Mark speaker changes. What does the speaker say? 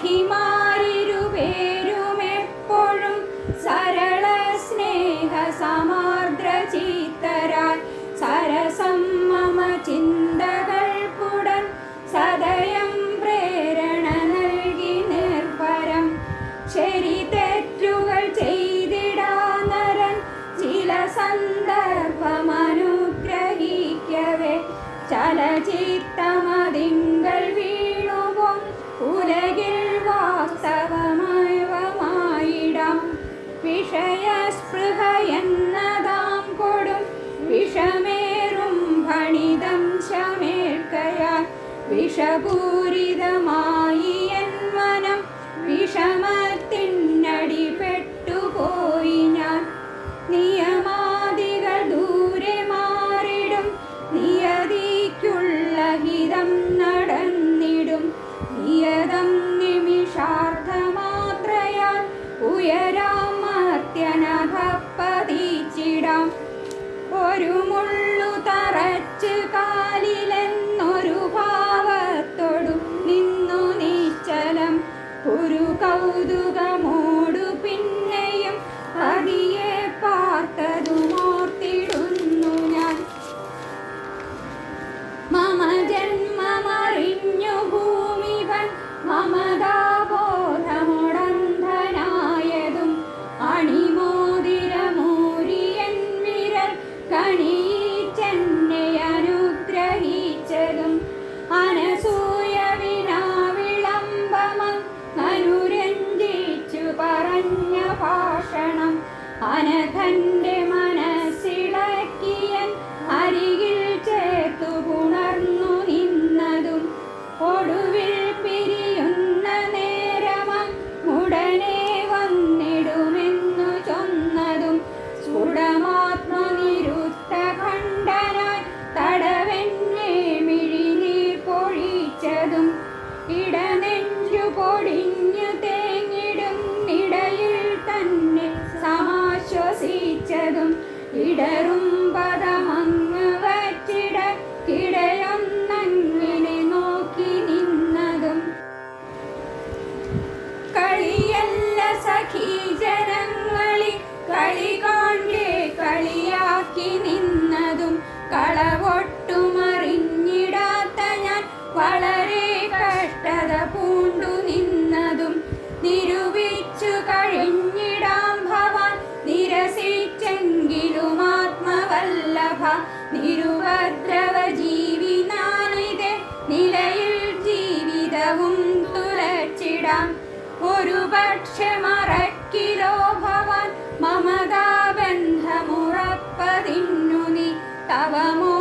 Speaker 1: സഖിമാരിരുപേരുമെപ്പോഴും സരള സ്നേഹ സമാർദ്ര ചിത്തരായി സരസം മമ ചിന്തകൾക്കുടൻ സദയം പ്രേരണ നൽകി നിർഭരം. ശരി തെറ്റുകൾ ചെയ്തിടാനരൻ ചില സന്ദർഭമനുഗ്രഹിക്കവേ ചലചിത്തമതിങ്കൽ വീണുപോം ഉലകിൽ വാസ്തവമായിടാം. വിഷയസ്പൃഹ എന്നതാം കൊടും വിഷമേറും ഭണിതം ശമേൽക്കയാൽ വിഷപൂരിതമായി എൻ മനം വിഷമത്തിനടിപ്പെട്ടുപോയി ഞാൻ. നിയമാദികൾ ദൂരെ മാറിടും നിയതിക്കുള്ള ഹിതം നടന്നിടും. നിയതം നിമിഷാർദ്ധമാത്രയാൽ ഉയരാമർത്യനഭപ്പതിച്ചിടാം. ഒരു മുള്ളു തറച്ച് കാലിലെന്നൊരു ഭാവത്തോടു നിന്നു നിശ്ചലം. ഒരു കൗതുകമോടു പിന്നെയും പതിയെ പാർത്തതുമോർത്തിടുന്നു ഞാൻ. മമ ജന്മമറിഞ്ഞു ഭൂമിവൻ മമതാബോധമൊടന്ധനായതും അണിമോതിരമൂരിയൻ വിരൽ കണിയിച്ചെന്നെ അനുഗ്രഹിച്ചതും അനസൂയ വിനാ വിളംബമനുരഞ്ജിച്ചു പറഞ്ഞ ഭാഷണം അനഘന്റെ മനസ്സിളക്കിയൻ അരികിൽ ചേർത്തു പുണർന്നു നിന്നതും ഒടുവിൽ പിരിയുന്ന നേരമുടനെ വന്നിടുമെന്നു ചൊന്നതും സ്ഫുടമാത്മനിരുത്ത ഖണ്ഡനായി തടവെന്നെ മിഴിനീർ പൊഴിച്ചതും ഇടനെഞ്ചു പൊടിഞ്ഞു തേങ്ങിടും ഇടയിൽ തന്നെ സമാശ്വസിച്ചതും ഇടറും പദമങ്ങ് വച്ചിട കിടയൊന്നങ്ങിനെ നോക്കി നിന്നതും കളിയല്ല സഖീ ജനങ്ങളിൽ കളി കാൺകെ കളിയാക്കി നിന്നതും കളവൊട്ടുമറിഞ്ഞിടാത്ത ഞാൻ വളരെ കഷ്ടത പൂണ്ടു നിന്നതും നിരൂപിച്ചു കഴിഞ്ഞിടാം ഭവാൻ നിരസിച്ചെങ്കിലും ആത്മവല്ലഭ. നിരുപദ്രവ ജീവി നാനിതേ നിലയിൽ ജീവിതവും തുലച്ചിടാം. ഒരു പക്ഷെ മറക്കിലോ ഭവാൻ മമതാബന്ധമുറപ്പതിന്നു നീ തവമോ